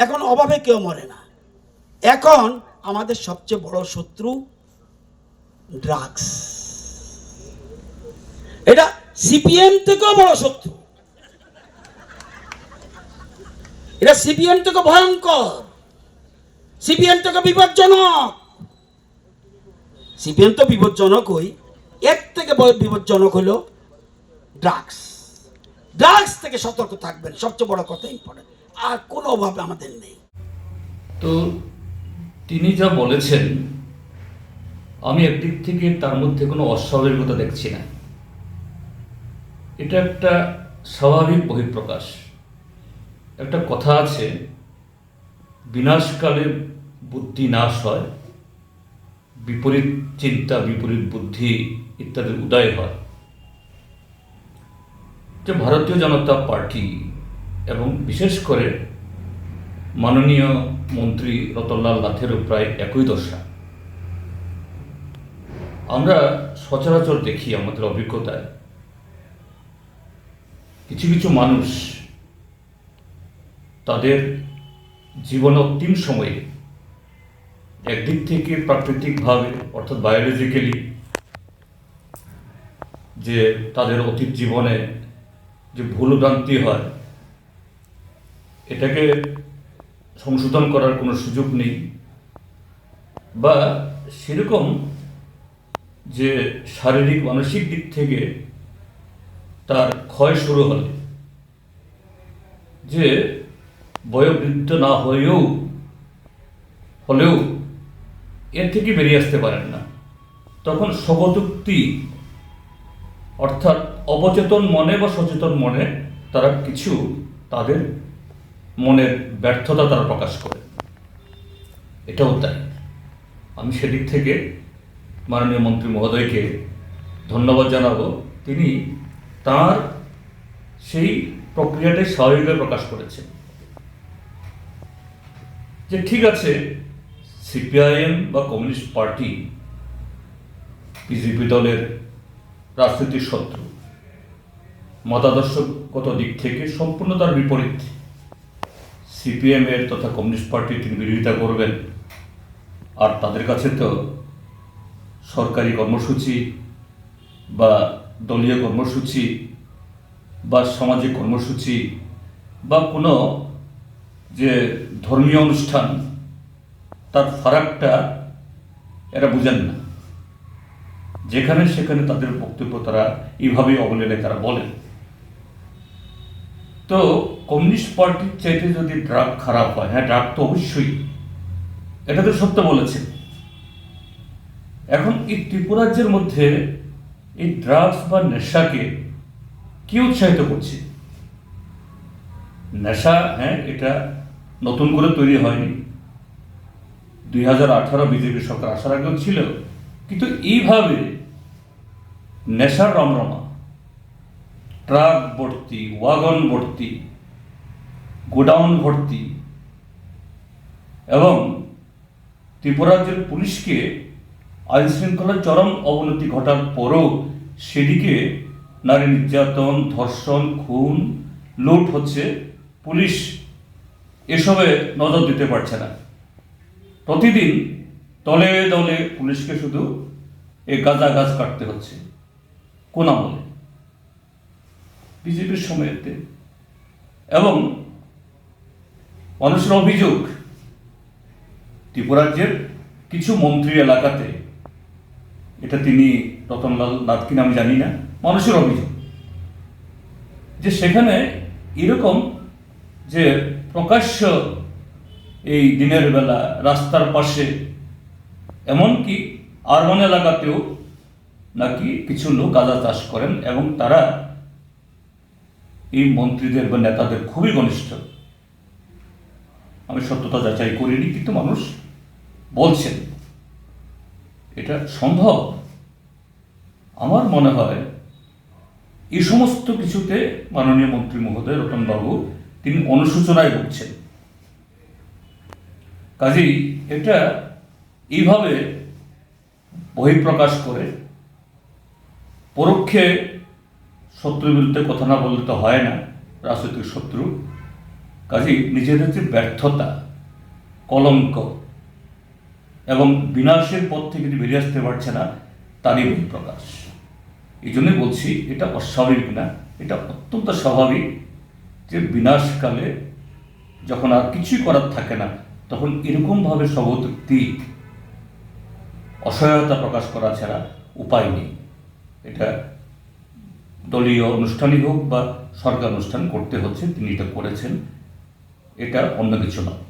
এখন অভাবে কেউ মরে না। এখন আমাদের সবচেয়ে বড় শত্রু ড্রাগস। এটা সিপিএম থেকেও বড় শত্রু, এটা সিপিএম থেকে ভয়ঙ্কর, সিপিএম থেকে বিপজ্জনক। সিপিএম তো বিপজ্জনকই, এর থেকে বিপজ্জনক হলো ড্রাগস। ড্রাগস থেকে সতর্ক থাকবেন, সবচেয়ে বড় কথা ইম্পর্টেন্ট। আর কোনো অভাব আমাদের নেই। তো তিনি যা বলেছেন, আমি একদিক থেকে তার মধ্যে কোনো অস্বাভাবিকতা দেখছি না। এটা একটা স্বাভাবিক বহিঃপ্রকাশ। একটা কথা আছে, বিনাশকালে বুদ্ধি নাশ হয়, বিপরীত চিন্তা বিপরীত বুদ্ধি ইত্যাদির উদয় হয়। যে ভারতীয় জনতা পার্টি এবং বিশেষ করে মাননীয় মন্ত্রী রতনলাল নাথেরও প্রায় একই দশা। আমরা সচরাচর দেখি আমাদের অভিজ্ঞতায় কিছু কিছু মানুষ তাদের জীবন অন্তিম সময়ে একদিক থেকে প্রাকৃতিকভাবে অর্থাৎ বায়োলজিক্যালি যে তাদের অতীত জীবনে যে ভুলভ্রান্তি হয়, এটাকে সংশোধন করার কোনো সুযোগ নেই, বা সেরকম যে শারীরিক মানসিক দিক থেকে তার ক্ষয় শুরু হলে যে বয়োবৃদ্ধ না হলেও এর থেকে বেরিয়ে আসতে পারেন না, তখন স্বগতোক্তি অর্থাৎ অবচেতন মনে বা সচেতন মনে তারা কিছু তাদের মনের ব্যর্থতা তারা প্রকাশ করে। এটাও তাই। আমি সেদিক থেকে মাননীয় মন্ত্রী মহোদয়কে ধন্যবাদ জানাবো। তিনি তার সেই প্রক্রিয়াটাই স্বাভাবিকভাবে প্রকাশ করেছেন যে ঠিক আছে, সিপিআইএম বা কমিউনিস্ট পার্টি বিজেপি দলের রাজনৈতিক শত্রু, মতাদর্শগত দিক থেকে সম্পূর্ণ তার বিপরীত। সিপিএম এর তথা কমিউনিস্ট পার্টি তিনি বিরোধিতা করবেন, আর তাদের কাছে তো সরকারি কর্মসূচি বা দলীয় কর্মসূচি বা সামাজিক কর্মসূচি বা কোনো যে ধর্মীয় অনুষ্ঠান, তার ফারাকটা এরা বুঝেন না। যেখানে সেখানে তাদের বক্তব্য তারা এইভাবেই অবলেনে তারা বলেন। তো কমিউনিস্ট পার্টির চাইতে যদি ড্রাগ খারাপ হয়, হ্যাঁ ড্রাগ তো অবশ্যই, এটা তো সত্য বলেছেন। এখন এই ত্রিপুরাজ্যের মধ্যে এই ড্রাগস বা নেশাকে কি উৎসাহিত করছে? নেশা, হ্যাঁ এটা নতুন করে তৈরি হয়নি, 2018 বিজেপি সরকার আসার আগেও ছিল, কিন্তু এইভাবে নেশার রমরমা, ট্রাক ভর্তি, ওয়াগন ভর্তি, গোডাউন ভর্তি, এবং ত্রিপুরা রাজ্যের পুলিশকে আইন শৃঙ্খলার চরম অবনতি ঘটার পরও সেদিকে নারী নির্যাতন, ধর্ষণ, খুন, লুট হচ্ছে, পুলিশ এসবে নজর দিতে পারছে না। প্রতিদিন দলে দলে পুলিশকে শুধু এই গাঁজা গাছ কাটতে হচ্ছে। কোন আমলে? বিজেপির সময়েতে। এবং মানুষের অভিযোগ, ত্রিপুরাজ্যের কিছু মন্ত্রী এলাকাতে, এটা তিনি রতনলাল নাথ কিনা আমি জানি না, মানুষের অভিযোগ যে সেখানে এরকম যে প্রকাশ্য এই দিনের বেলা রাস্তার পাশে, এমনকি আরবান এলাকাতেও নাকি কিছু লোক গাঁজা চাষ করেন এবং তারা এই মন্ত্রীদের বা নেতাদের খুবই ঘনিষ্ঠ। আমি সত্যতা যাচাই করিনি, কিন্তু মানুষ বলছেন এটা সম্ভব। আমার মনে হয় এই সমস্ত কিছুতে মাননীয় মন্ত্রী মহোদয় রতনবাবু তিনি অনুশোচনায় ভুগছেন। কাজেই এটা এইভাবে বহিঃপ্রকাশ করে পরোক্ষে শত্রুর বিরুদ্ধে কথা না বললে তো হয় না, রাজনৈতিক শত্রু, কাজেই নিজেদের যে ব্যর্থতা, কলঙ্ক এবং বিনাশের পথ থেকে যে বেরিয়ে আসতে পারছে না, তারই বহিঃপ্রকাশ। এই জন্যই বলছি এটা অস্বাভাবিক না, এটা অত্যন্ত স্বাভাবিক যে বিনাশকালে যখন আর কিছুই করার থাকে না, তখন এরকমভাবে স্ববোধোক্তি, অসহায়তা প্রকাশ করা ছাড়া উপায় নেই। এটা দলীয় অনুষ্ঠানই হোক বা সরকার অনুষ্ঠান করতে হচ্ছে, তিনি এটা করেছেন, এটা অন্য কিছু নয়।